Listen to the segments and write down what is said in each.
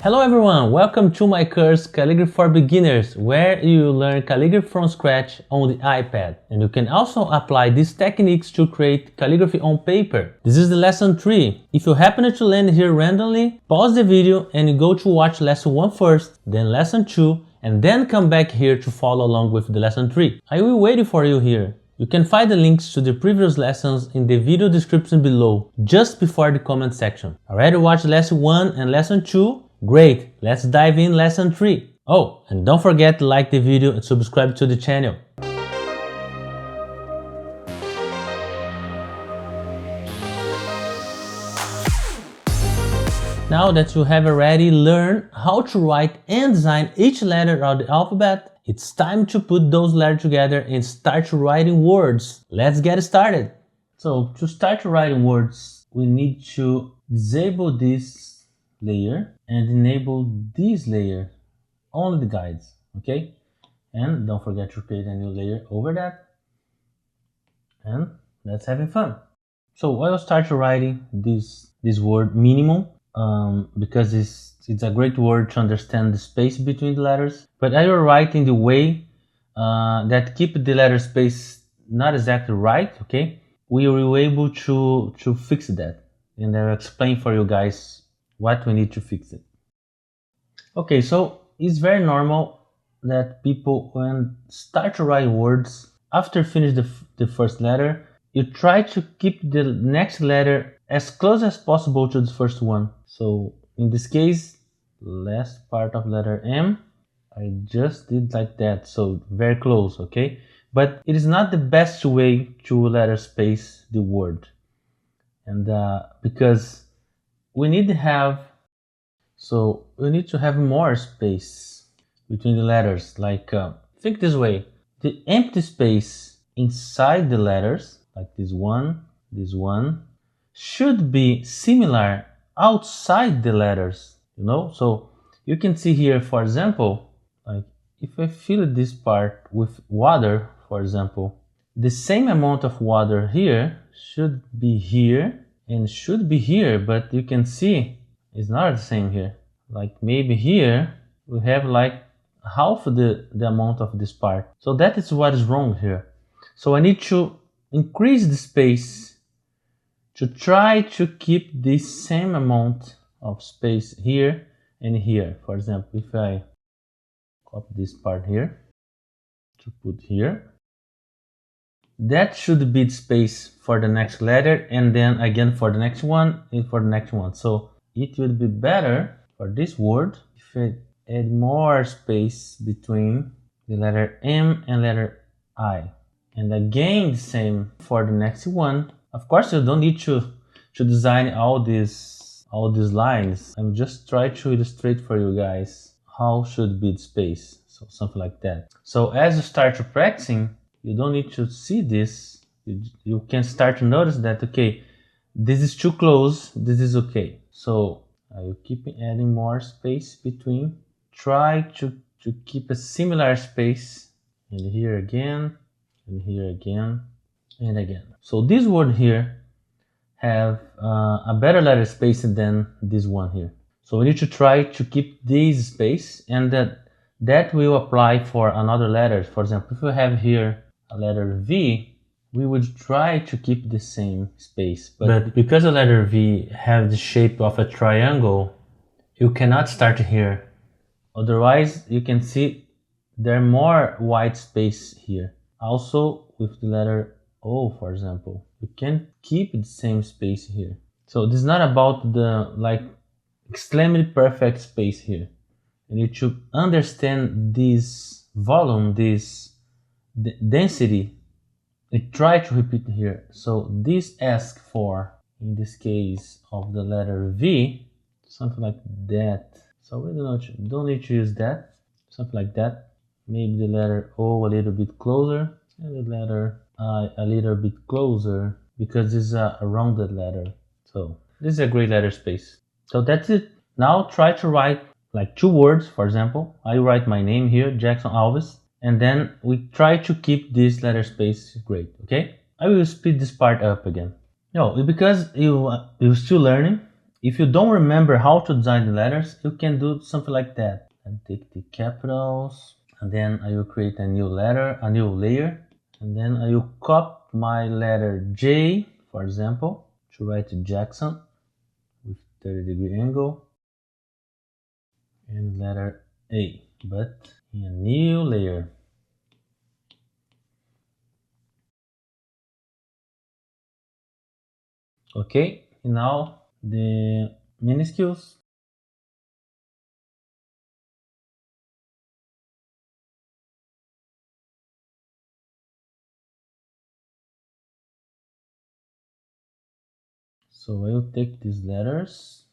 Hello everyone, welcome to my course Calligraphy for Beginners, where you learn calligraphy from scratch on the iPad. And you can also apply these techniques to create calligraphy on paper. This is the lesson 3. If you happen to land here randomly, pause the video and you go to watch lesson 1 first, then lesson 2, and then come back here to follow along with the lesson 3. I will wait for you here. You can find the links to the previous lessons in the video description below, just before the comment section. Already watched lesson 1 and lesson 2? Great, let's dive in lesson 3. Oh, and don't forget to like the video and subscribe to the channel. Now that you have already learned how to write and design each letter of the alphabet, it's time to put those letters together and start writing words. Let's get started. So to start writing words, we need to disable this layer and enable this layer, only the guides, okay? And don't forget to create a new layer over that. And let's having fun. So I will start writing this word minimum because it's a great word to understand the space between the letters. But I will write in the way that keep the letter space not exactly right, okay? We will be able to fix that. And I'll explain for you guys what we need to fix it. Okay, so it's very normal that people, when start to write words, after finish the first letter, you try to keep the next letter as close as possible to the first one. So in this case, last part of letter M, I just did like that, so very close, okay? But it is not the best way to letter space the word. And because we need to have more space between the letters. Like think this way: the empty space inside the letters, like this one, should be similar outside the letters. You know, so you can see here, for example, like if I fill this part with water, for example, the same amount of water here should be here and should be here, but you can see it's not the same here. Like maybe here we have like half the amount of this part. So that is what is wrong here. So I need to increase the space to try to keep this same amount of space here and here. For example, if I copy this part here to put here, that should be the space for the next letter, and then again for the next one and for the next one. So it would be better for this word if I add more space between the letter M and letter I. And again the same for the next one. Of course, you don't need to design all these lines. I'm just trying to illustrate for you guys how should be the space. So something like that. So as you start to practicing, you don't need to see this. You can start to notice that, okay, this is too close, this is okay. So I will keep adding more space between. Try to keep a similar space, and here again, and here again, and again. So this word here have a better letter space than this one here. So we need to try to keep this space, and that will apply for another letter. For example, if we have here a letter V, we would try to keep the same space. But because the letter V has the shape of a triangle, you cannot start here. Otherwise, you can see there are more white space here. Also, with the letter O, for example, you can keep the same space here. So this is not about the extremely perfect space here. You need to understand this volume, this density, and try to repeat here. So this asks for, in this case of the letter V, something like that. So we don't need to use that, something like that. Maybe the letter O a little bit closer, and the letter I a little bit closer, because this is a rounded letter. So this is a great letter space. So that's it. Now try to write like 2 words, for example. I write my name here, Jackson Alves, and then we try to keep this letter space great, okay? I will speed this part up again. No, because you're still learning, If you don't remember how to design the letters, you can do something like that. And take the capitals, and then I will create a new letter, a new layer, and then I will copy my letter J, for example, to write Jackson with 30-degree angle, and letter A, but in a new layer. Okay, now the minuscules. So I will take these letters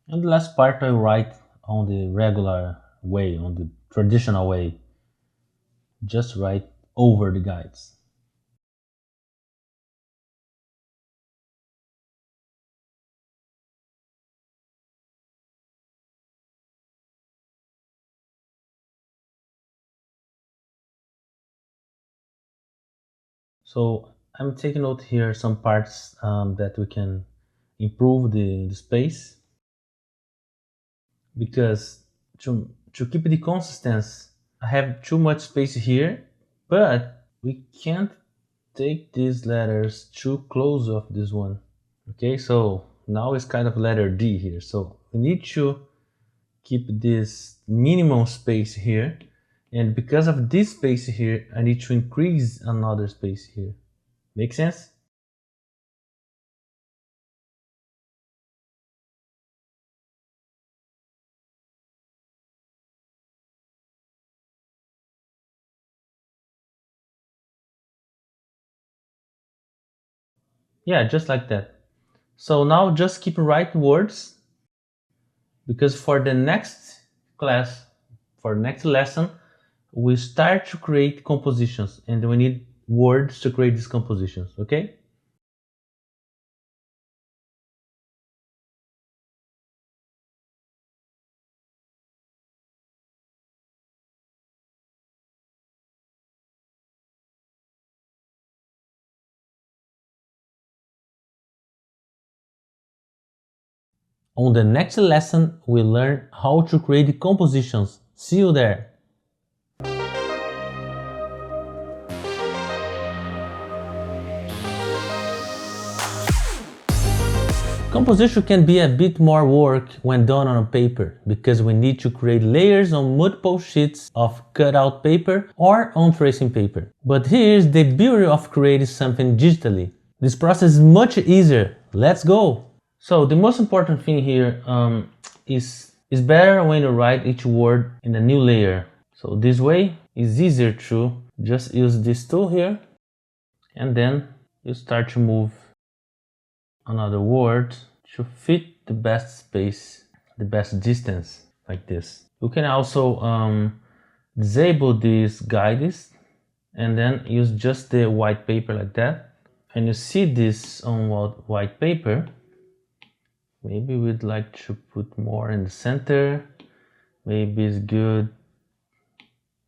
and the last part I write on the regular way, on the traditional way. Just write over the guides. So I'm taking note here some parts that we can improve the space, because to keep the consistency, I have too much space here, but we can't take these letters too close of this one. Okay, so now it's kind of letter D here. So we need to keep this minimum space here. And because of this space here, I need to increase another space here. Make sense? Yeah, just like that. So now just keep writing words, because for the next class, for next lesson, we start to create compositions and we need words to create these compositions, okay? On the next lesson, we learn how to create compositions. See you there! Composition can be a bit more work when done on a paper, because we need to create layers on multiple sheets of cutout paper or on tracing paper. But here's the beauty of creating something digitally. This process is much easier. Let's go! So the most important thing here is better when you write each word in a new layer. So this way it's easier to just use this tool here, and then you start to move another word to fit the best space, the best distance, like this. You can also disable these guides and then use just the white paper like that. And you see this on white paper. Maybe we'd like to put more in the center. Maybe it's good.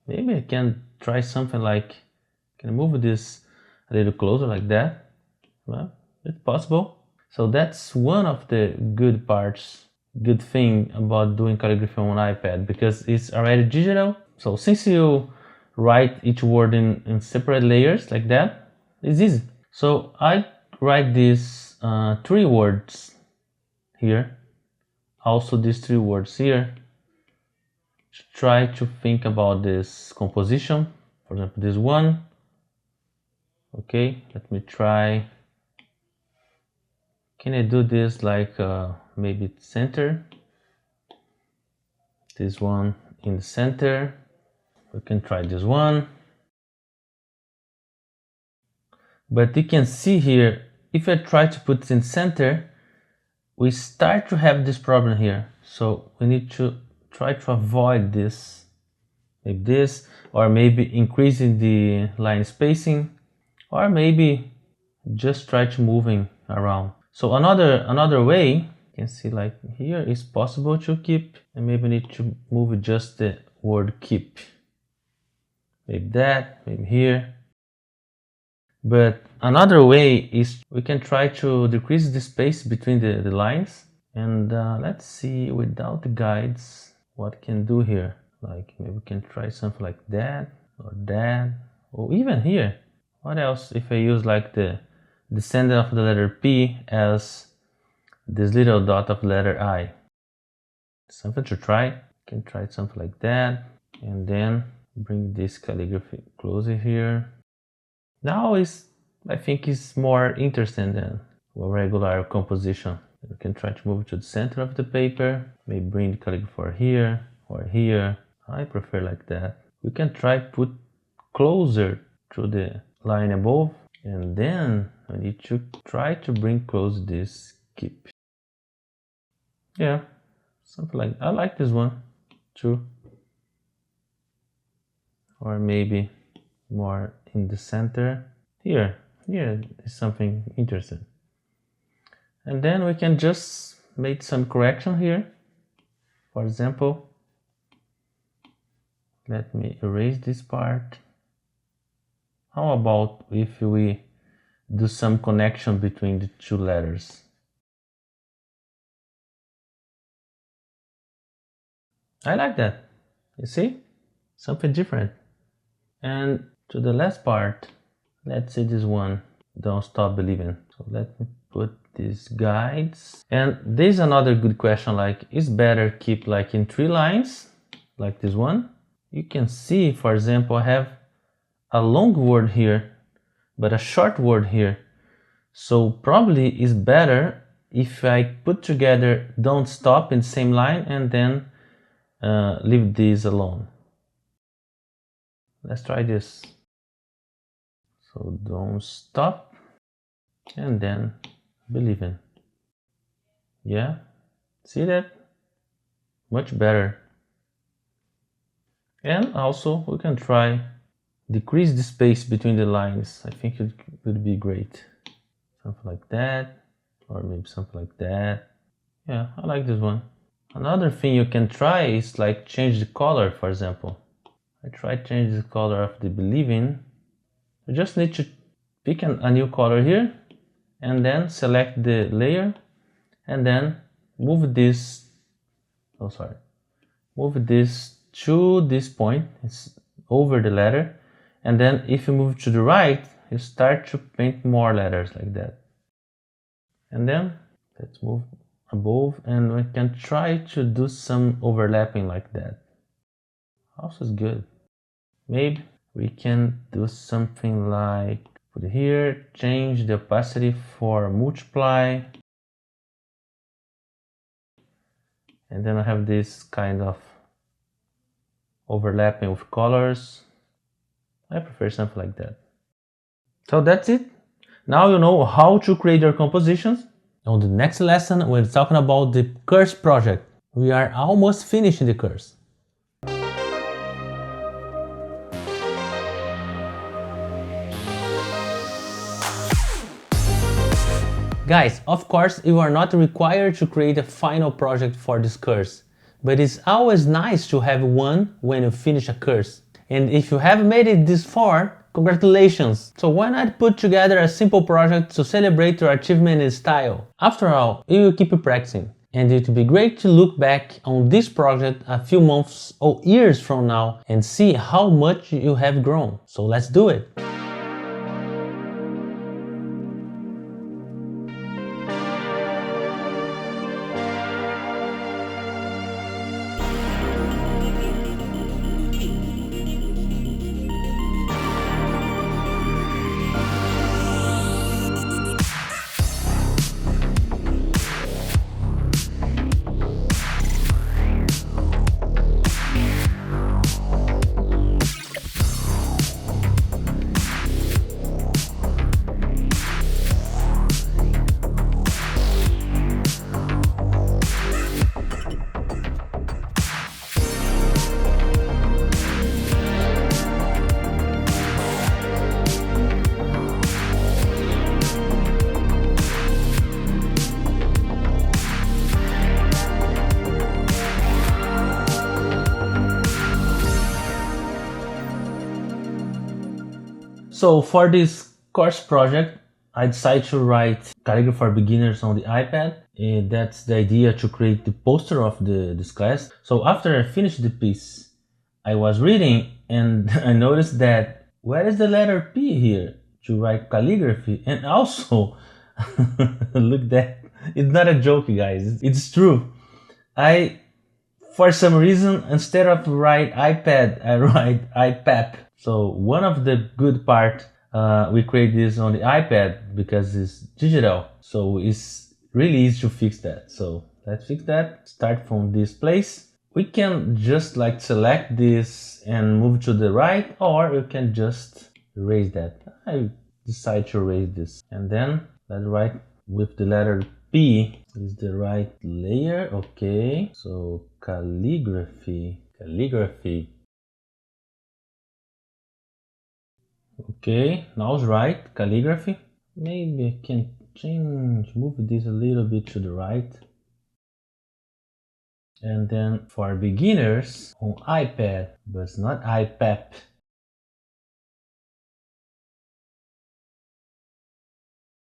Maybe I can try something like, can I move this a little closer like that? Well, it's possible. So that's one of the good parts, good thing about doing calligraphy on an iPad, because it's already digital. So since you write each word in separate layers like that, it's easy. So I write these 3 words here, also these 3 words here, to try to think about this composition. For example, this one. Okay, let me try. Can I do this like maybe center? This one in the center. We can try this one. But you can see here, if I try to put it in center, we start to have this problem here. So we need to try to avoid this, like this, or maybe increasing the line spacing, or maybe just try to moving around. So another way, you can see like here, is possible to keep, and maybe need to move just the word keep. Maybe that, maybe here. But another way is we can try to decrease the space between the lines. And let's see without the guides what can do here. Like maybe we can try something like that, or even here. What else if I use like the descendant of the letter P as this little dot of letter I? Something to try. You can try something like that, and then bring this calligraphy closer here. Now I think it's more interesting than a regular composition. We can try to move it to the center of the paper, maybe bring the calligraphy here or here. I prefer like that. We can try put closer to the line above, and then I need to try to bring close this keep. Yeah, something like, I like this one too. Or maybe more in the center. Here is something interesting. And then we can just make some correction here. For example, let me erase this part. How about if we do some connection between the two letters? I like that. You see? Something different. And to the last part, let's see this one, don't stop believing. So let me put these guides. And there's another good question, like, is better keep like in 3 lines, like this one? You can see, for example, I have a long word here, but a short word here. So probably it's better if I put together don't stop in the same line and then leave these alone. Let's try this. So don't stop and then believe in. Yeah, see that? Much better. And also we can try decrease the space between the lines. I think it would be great. Something like that, or maybe something like that. Yeah, I like this one. Another thing you can try is like change the color, for example. I tried to change the color of the believe in. You just need to pick a new color here and then select the layer and then move this, move this to this point, it's over the letter, and then if you move to the right, you start to paint more letters like that. And then let's move above and we can try to do some overlapping like that. Also is good. Maybe we can do something like put here, change the opacity for multiply, and then I have this kind of overlapping with colors. I prefer something like that. So that's it. Now you know how to create your compositions. On the next lesson, we're talking about the curse project. We are almost finishing the curse. Guys, of course, you are not required to create a final project for this course, but it's always nice to have one when you finish a course. And if you have made it this far, congratulations! So why not put together a simple project to celebrate your achievement in style? After all, you will keep practicing. And it will be great to look back on this project a few months or years from now and see how much you have grown. So let's do it! So for this course project, I decided to write Calligraphy for Beginners on the iPad. And that's the idea, to create the poster of this class. So after I finished the piece, I was reading and I noticed that where is the letter P here to write calligraphy? And also, look, that it's not a joke, guys. It's true. For some reason, instead of write iPad, I write iPad. So one of the good part, we create this on the iPad because it's digital. So it's really easy to fix that. So let's fix that. Start from this place. We can just like select this and move to the right, or you can just erase that. I decide to erase this. And then let's write with the letter P is the right layer. Okay, so calligraphy. Okay, now it's right, calligraphy. Maybe I can move this a little bit to the right. And then for beginners on iPad, but it's not iPad.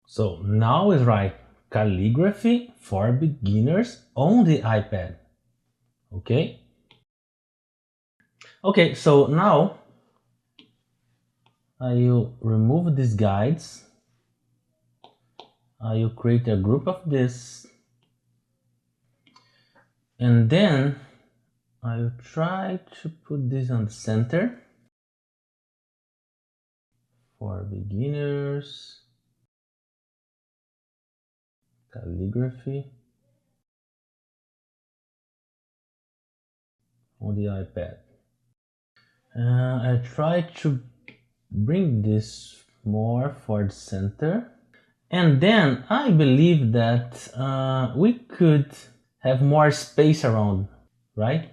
So now is right, calligraphy for beginners on the iPad. Okay. Okay, so now I will remove these guides. I will create a group of this. And then I will try to put this on the center for beginners, calligraphy on the iPad. I try to bring this more for the center. And then I believe that we could have more space around, right?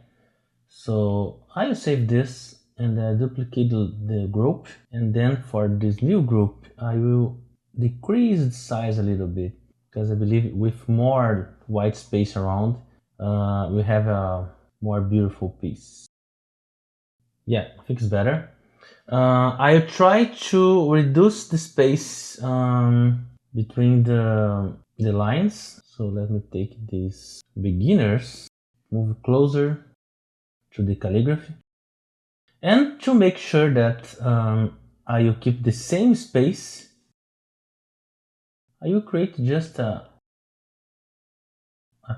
So I'll save this and duplicate the group. And then for this new group, I will decrease the size a little bit, because I believe with more white space around, we have a more beautiful piece. Yeah, I think it's better. I'll try to reduce the space between the lines. So let me take these beginners, move closer to the calligraphy, and to make sure that I will keep the same space, I will create just a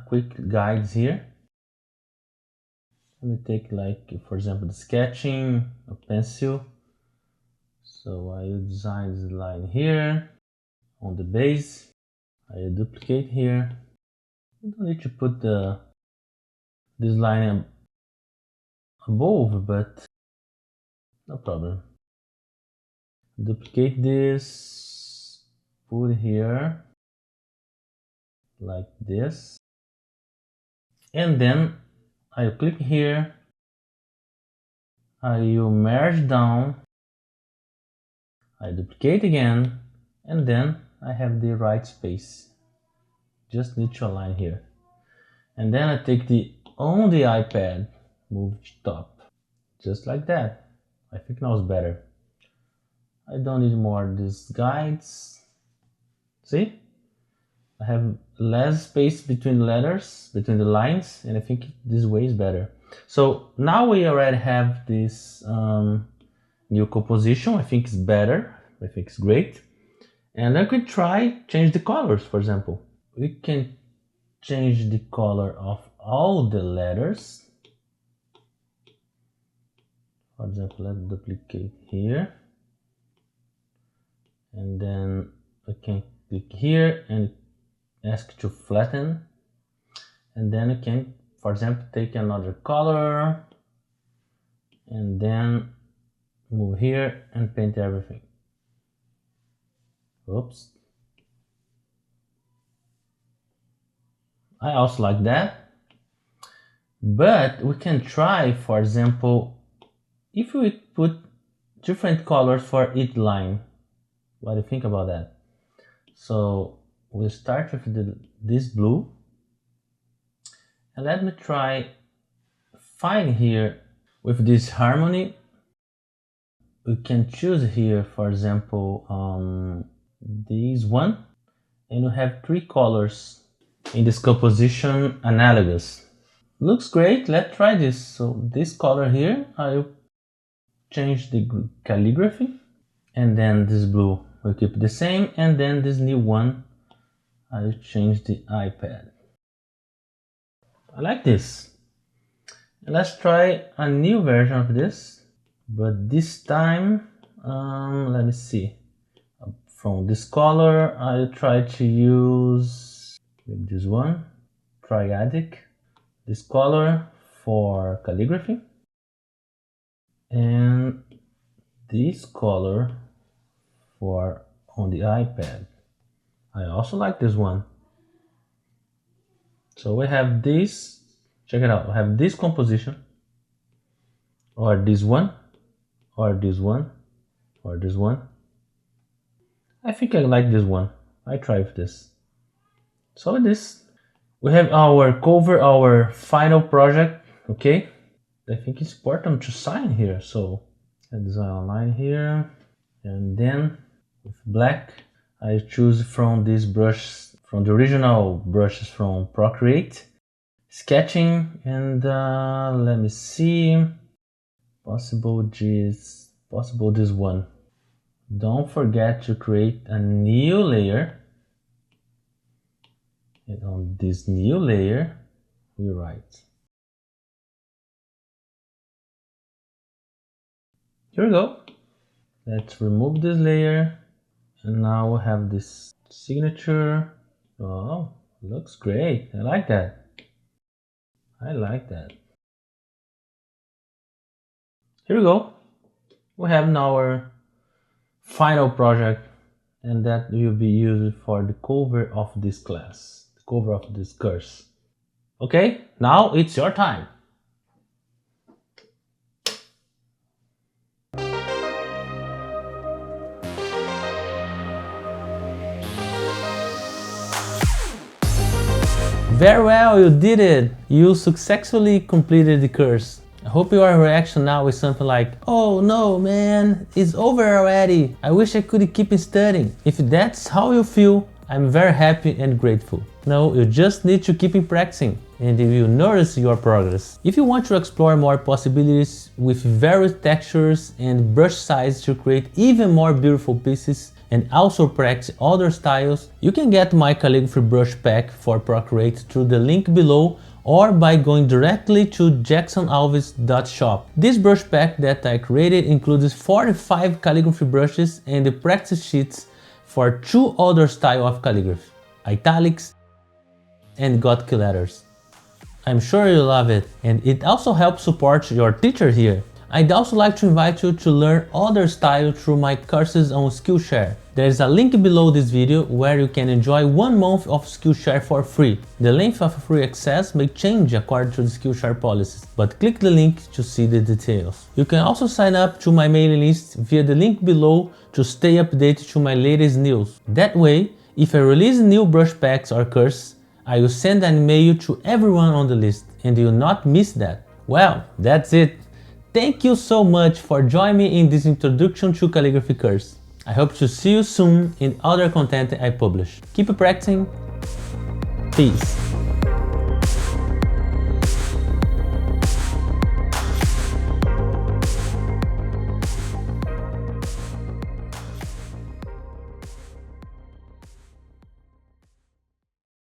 quick guides here. Let me take, like, for example, the sketching, a pencil. So I will design this line here on the base. I will duplicate here. You don't need to put this line above, but no problem. Duplicate this, put here like this, and then I click here, I will merge down, I duplicate again, and then I have the right space. Just need to align here. And then I take on the iPad, move to top, just like that. I think now it's better. I don't need more these guides. See? I have less space between the letters, between the lines, and I think this way is better. So now we already have this new composition. I think it's better. I think it's great. And I could try change the colors, for example. We can change the color of all the letters. For example, let's duplicate here. And then I can click here and ask to flatten. And then I can, for example, take another color and then move here and paint everything. Oops. I also like that. But we can try, for example, if we put different colors for each line. What do you think about that? So we'll start with this blue. And let me try find here with this harmony. we can choose here, for example, this one, and we have 3 colors in this composition analogous. Looks great. Let's try this. So this color here, I'll change the calligraphy, and then this blue will keep the same, and then this new one, I'll change the iPad. I like this. Let's try a new version of this, but this time, let me see. From this color, I'll try to use maybe this one, triadic. This color for calligraphy, and this color for on the iPad. I also like this one. So we have this, check it out, we have this composition, or this one, or this one, or this one. I think I like this one. I try with this. So with this, we have our cover, our final project, okay? I think it's important to sign here, so I design a line here, and then with black, I choose from this brush, from the original brushes from Procreate, sketching, and let me see, possible this one. Don't forget to create a new layer. And on this new layer, we write. Here we go. Let's remove this layer. And now we have this signature. Oh, looks great. I like that. I like that. Here we go. We have now our final project, and that will be used for the cover of this class, the cover of this course. Okay, now it's your time. Very well, you did it! You successfully completed the course. I hope your reaction now is something like, oh no man, it's over already, I wish I could keep studying. If that's how you feel, I'm very happy and grateful. No, you just need to keep practicing, and you will notice your progress. If you want to explore more possibilities with various textures and brush sizes to create even more beautiful pieces, and also practice other styles, you can get my calligraphy brush pack for Procreate through the link below, or by going directly to jacksonalves.shop. This brush pack that I created includes 45 calligraphy brushes and the practice sheets for 2 other styles of calligraphy, italics and Gothic letters. I'm sure you love it, and it also helps support your teacher here. I'd also like to invite you to learn other styles through my courses on Skillshare. There is a link below this video where you can enjoy 1 month of Skillshare for free. The length of free access may change according to the Skillshare policies, but click the link to see the details. You can also sign up to my mailing list via the link below to stay updated to my latest news. That way, if I release new brush packs or courses, I will send an email to everyone on the list, and you will not miss that. Well, that's it. Thank you so much for joining me in this introduction to calligraphy course. I hope to see you soon in other content I publish. Keep practicing. Peace.